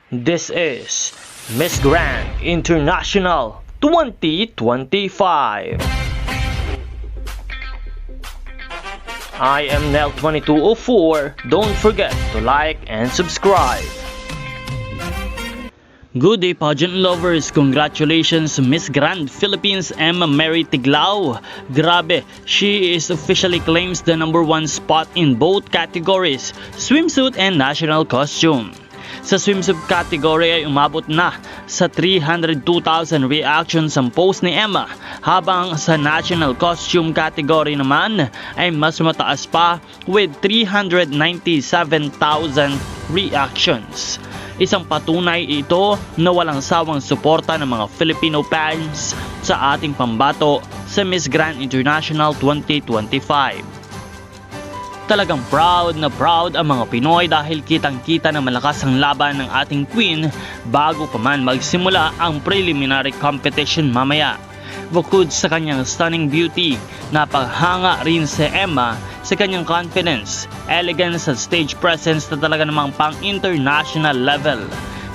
This is Miss Grand International 2025. I am Nel2204. Don't forget to like and subscribe. Good day, pageant lovers! Congratulations, Miss Grand Philippines Emma Mary Tiglao. Grabe, she is officially claims the #1 spot in both categories, swimsuit and national costume. Sa swimsuit category ay umabot na sa 302,000 reactions ang post ni Emma, habang sa national costume category naman ay mas mataas pa with 397,000 reactions. Isang patunay ito na walang sawang suporta ng mga Filipino fans sa ating pambato sa Miss Grand International 2025. Talagang proud na proud ang mga Pinoy dahil kitang-kita na malakas ang laban ng ating queen bago pa man magsimula ang preliminary competition mamaya. Bukod sa kanyang stunning beauty, napaghanga rin si Emma sa kanyang confidence, elegance at stage presence na talaga namang pang-international level.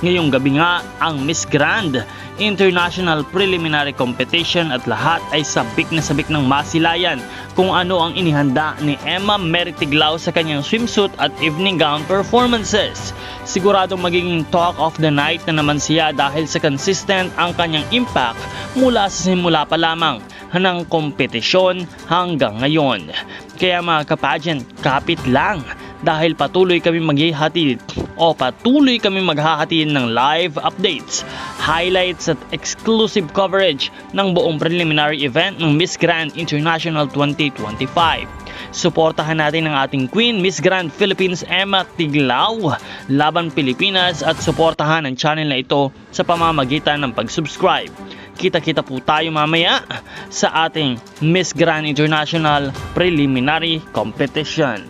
Ngayong gabi nga ang Miss Grand International Preliminary Competition at lahat ay sabik na sabik ng masilayan kung ano ang inihanda ni Emma Mary Tiglao sa kanyang swimsuit at evening gown performances. Siguradong magiging talk of the night na naman siya dahil sa consistent ang kanyang impact mula sa simula pa lamang ng kompetisyon hanggang ngayon. Kaya mga kapageant, kapit lang dahil patuloy kami maghahatid ng live updates, highlights at exclusive coverage ng buong preliminary event ng Miss Grand International 2025. Suportahan natin ang ating Queen, Miss Grand Philippines Emma Tiglao, Laban Pilipinas, at suportahan ang channel na ito sa pamamagitan ng pag-subscribe. Kita-kita po tayo mamaya sa ating Miss Grand International Preliminary Competition.